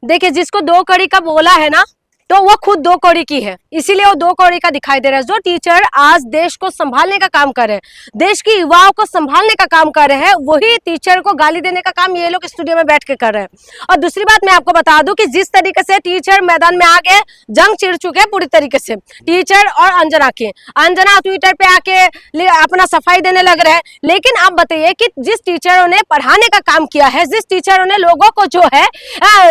देखिए, जिसको 2 कौड़ी का बोला है ना, तो वो खुद 2 कौड़ी की है, इसीलिए वो 2 कौड़ी का दिखाई दे रहा है। जो टीचर आज देश को संभालने का काम कर रहे हैं, देश की युवाओं को संभालने का काम कर रहे हैं, वही टीचर को गाली देने का काम ये लोग स्टूडियो में बैठ के कर रहे हैं। और दूसरी बात मैं आपको बता दूं कि जिस तरीके से टीचर मैदान में आ गए, जंग छिड़ चुके हैं पूरी तरीके से टीचर और अंजना ट्विटर पे आके अपना सफाई देने लग रहे हैं। लेकिन आप बताइए कि जिस टीचरों ने पढ़ाने का काम किया है, जिस टीचरों ने लोगों को जो है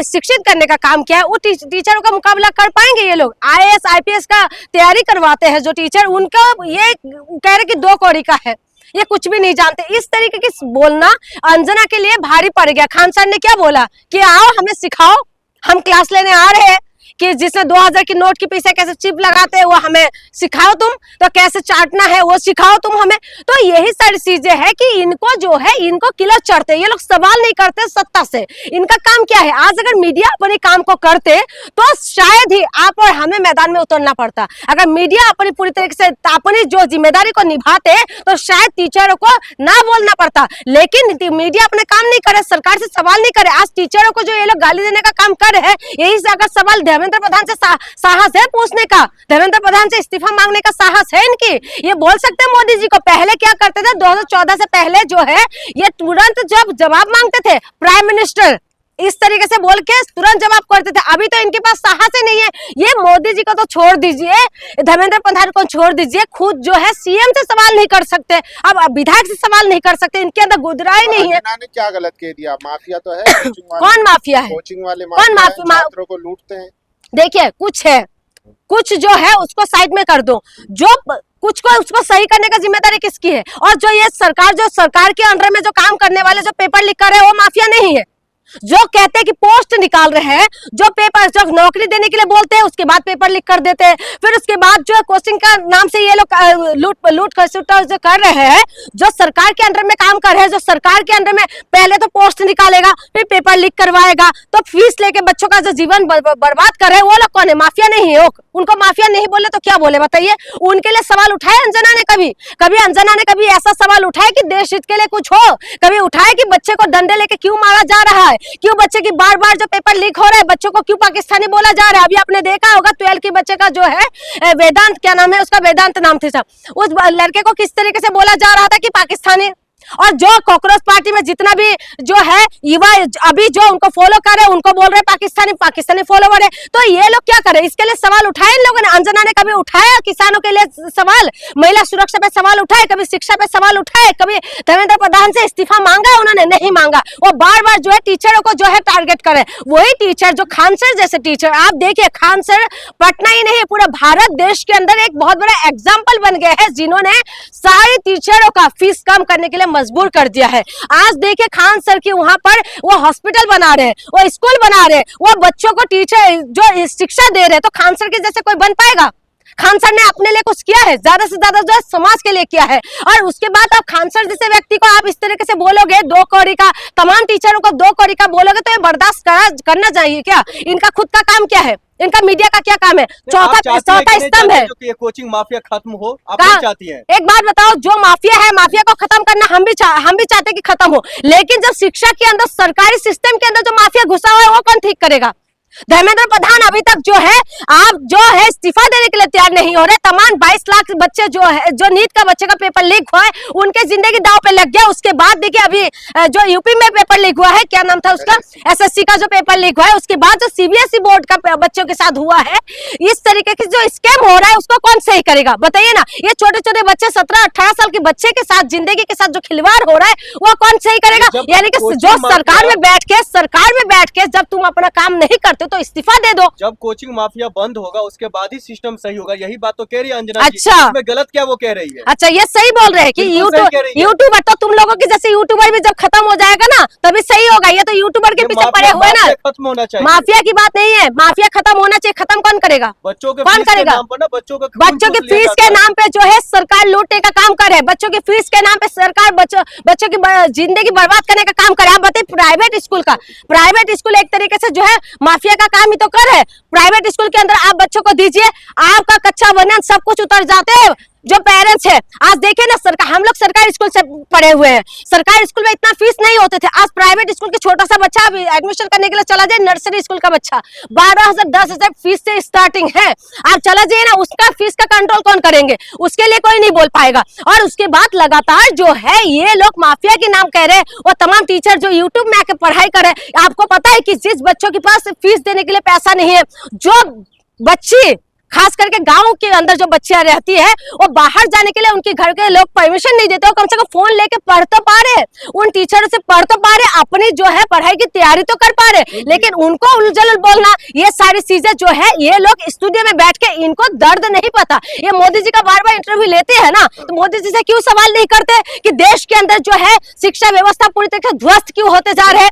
शिक्षित करने का काम किया है, वो टीचरों का मुकाबला कर पाएंगे? ये लोग IAS IPS का तैयारी करवाते हैं जो टीचर, उनका ये कह रहे कि 2 कौड़ी का है, ये कुछ भी नहीं जानते। इस तरीके की बोलना अंजना के लिए भारी पड़ गया। खान सर ने क्या बोला कि आओ हमें सिखाओ, हम क्लास लेने आ रहे हैं, कि जिसने 2000 की नोट के पीछे कैसे चिप लगाते हैं वो हमें सिखाओ तुम, तो कैसे चाटना है वो सिखाओ तुम हमें। तो यही सारी चीजें है कि इनको जो है, इनको किलर चढ़ते, ये लोग सवाल नहीं करते सत्ता से। इनका काम क्या है? आज अगर मीडिया अपने काम को करते तो शायद ही आप और हमें मैदान में उतरना पड़ता। अगर मीडिया अपनी पूरी तरीके से अपनी जो जिम्मेदारी को निभाते तो शायद टीचरों को ना बोलना पड़ता। लेकिन मीडिया अपने काम नहीं करे, सरकार से सवाल नहीं करे। आज टीचरों को जो ये लोग गाली देने का काम कर रहे हैं, यही से अगर सवाल धर्मेंद्र प्रधान से साहस है पूछने का, धर्मेंद्र प्रधान से इस्तीफा मांगने का साहस है इनकी? ये बोल सकते हैं मोदी जी को। पहले क्या करते थे, 2014 से पहले जो है ये तुरंत जब जवाब मांगते थे, प्राइम मिनिस्टर इस तरीके से बोल के तुरंत जवाब करते थे। अभी तो इनके पास साहस ही नहीं है। ये मोदी जी को तो छोड़ दीजिए, धर्मेंद्र प्रधान को छोड़ दीजिए, खुद जो है सीएम से सवाल नहीं कर सकते, अब विधायक से सवाल नहीं कर सकते, इनके अंदर गुदराई नहीं है। ने क्या गलत कह दिया? माफिया तो है। कौन माफिया है? कोचिंग वाले कौन माफिया? छात्रों को लूटते हैं। देखिए, कुछ है, कुछ जो है उसको साइड में कर दो, जो कुछ को उसको सही करने का जिम्मेदारी किसकी है? और जो ये सरकार, जो सरकार के अंडर में जो काम करने वाले जो पेपर लीक कर रहे हैं वो माफिया नहीं है। जो कहते हैं कि पोस्ट निकाल रहे हैं, जो पेपर जो नौकरी देने के लिए बोलते हैं, उसके बाद पेपर लीक कर देते हैं। फिर उसके बाद जो कोचिंग का नाम से ये लोग लूट खसूटा जो कर रहे हैं, जो सरकार के अंडर में काम कर रहे हैं, जो सरकार के अंडर में पहले तो पोस्ट निकालेगा, फिर पेपर लीक करवाएगा, तो फीस लेके बच्चों का जो जीवन बर्बाद कर रहे हैं वो लोग कौन है? माफिया नहीं है। उनको माफिया नहीं बोले तो क्या बोले बताइए? उनके लिए सवाल उठाए अंजना ने? कभी अंजना ने कभी ऐसा सवाल उठाया कि देश हित के लिए कुछ हो? कभी उठाया कि बच्चे को डंडे लेके क्यों मारा जा रहा है? क्यों बच्चे की बार बार जो पेपर लीक हो रहा है, बच्चों को क्यों पाकिस्तानी बोला जा रहा है? अभी आपने देखा होगा 12 की बच्चे का जो है वेदांत, क्या नाम है उसका, वेदांत नाम थे, उस लड़के को किस तरीके से बोला जा रहा था कि पाकिस्तानी। और जो कॉकरोच पार्टी में जितना भी जो है युवा अभी जो उनको फॉलो कर रहे हैं, उनको बोल रहे हैं पाकिस्तानी फॉलोवर है। तो ये लोग क्या करे? इसके लिए सवाल उठाए इन लोगों ने? अंजना ने कभी उठाया किसानों के लिए सवाल, महिला सुरक्षा पे सवाल उठाए, कभी शिक्षा पे सवाल उठाए, कभी धर्मेंद्र प्रधान से इस्तीफा मांगा? उन्होंने नहीं मांगा। वो बार बार जो है टीचरों को जो है टारगेट करे। वही टीचर जो खान सर जैसे टीचर, आप देखिए खान सर पटना ही नहीं पूरा भारत देश के अंदर एक बहुत बड़ा एग्जाम्पल बन गए हैं, जिन्होंने सारे टीचरों का फीस कम करने के लिए मजबूर कर दिया है। आज देखिए खान सर की वहां पर वो हॉस्पिटल बना रहे हैं, वो स्कूल बना रहे हैं, वो बच्चों को टीचर जो शिक्षा दे रहे हैं। तो खान सर के जैसे कोई बन पाएगा? खान सर ने अपने लिए कुछ किया है? ज्यादा से ज्यादा जो है समाज के लिए किया है। और उसके बाद आप खान सर जैसे व्यक्ति को आप इस तरीके से बोलोगे, 2 कौड़ी का, तमाम टीचरों को 2 कौड़ी का बोलोगे, तो ये बर्दाश्त करना चाहिए क्या? इनका खुद का काम क्या है? इनका मीडिया का क्या काम है? चौथा स्तंभ है कि ये कोचिंग माफिया खत्म हो, आप नहीं चाहती हैं? एक बात बताओ, जो माफिया है, माफिया को खत्म करना हम भी चाहते कि खत्म हो, लेकिन जब शिक्षा के अंदर, सरकारी सिस्टम के अंदर जो माफिया घुसा हुआ है वो कौन ठीक करेगा? धर्मेंद्र प्रधान अभी तक जो है आप जो है इस्तीफा देने के लिए तैयार नहीं हो रहे। तमाम 22 लाख बच्चे जो है, जो नीट का बच्चे का पेपर लीक हुआ है, उनके जिंदगी दांव पे लग गया। उसके बाद देखिए अभी जो यूपी में पेपर लीक हुआ है, क्या नाम था उसका, SSC का जो पेपर लीक हुआ है, उसके बाद जो CBSE बोर्ड का बच्चों के साथ हुआ है, इस तरीके के जो स्कैम हो रहा है उसको कौन सही करेगा बताइए ना? ये छोटे छोटे बच्चे 17-18 साल के बच्चे के साथ, जिंदगी के साथ जो खिलवाड़ हो रहा है वो कौन सही करेगा? यानी कि जो सरकार में बैठ के जब तुम अपना काम नहीं करते तो इस्तीफा दे दो। जब कोचिंग माफिया बंद होगा उसके बाद ही सिस्टम सही होगा, यही बात तो कह रही है अंजना। अच्छा, इसमें गलत क्या वो कह रही है? अच्छा, ये सही बोल रहे हैं कि यूट्यूबर, तो तुम लोगों की जैसे यूट्यूबर भी जब खत्म हो जाएगा ना तभी सही होगा। ये तो यूट्यूबर के पीछे पड़े हुए ना। खत्म होना चाहिए, माफिया की बात नहीं है, माफिया खत्म होना चाहिए। खत्म कौन करेगा? बच्चों के कौन करेगा? बच्चों की फीस के नाम पे जो है सरकार लूटने का काम करे, बच्चों की फीस के नाम पे सरकार बच्चों की जिंदगी बर्बाद करने का काम करे। आप बताइए, प्राइवेट स्कूल एक तरीके से जो है माफिया का काम ही तो कर है। प्राइवेट स्कूल के अंदर आप बच्चों को दीजिए, आपका कच्चा वर्णन सब कुछ उतर जाते हैं, जो पेरेंट्स है, आज देखिए ना, सरकार, हम लोग सरकारी स्कूल से पढ़े हुए हैं, सरकारी स्कूल में इतना फीस नहीं होते थे। आज प्राइवेट स्कूल के छोटा सा बच्चा अभी एडमिशन करने के लिए चला जाए, नर्सरी स्कूल का बच्चा 12,000 10,000 फीस से स्टार्टिंग है। आप चला जाइए ना, उसका फीस का कंट्रोल कौन करेंगे? उसके लिए कोई नहीं बोल पाएगा। और उसके बाद लगातार जो है ये लोग माफिया के नाम कह रहे हैं, वो तमाम टीचर जो यूट्यूब में आके पढ़ाई कर रहे हैं। आपको पता है कि जिस बच्चों के पास फीस देने के लिए पैसा नहीं है, जो बच्ची खास करके गांव के अंदर जो बच्चियां रहती है, वो बाहर जाने के लिए उनके घर के लोग परमिशन नहीं देते, वो कम से कम फोन लेके पढ़ तो पा रहे, उन टीचरों से पढ़ तो पा रहे, अपनी जो है पढ़ाई की तैयारी तो कर पा रहे, लेकिन उनको उलझल बोलना, ये सारी चीजें जो है, ये लोग स्टूडियो में बैठ के इनको दर्द नहीं पता। ये मोदी जी का बार बार इंटरव्यू लेते हैं ना, तो मोदी जी से क्यों सवाल नहीं करते कि देश के अंदर जो है शिक्षा व्यवस्था पूरी तरह से ध्वस्त क्यों होते जा रहे हैं?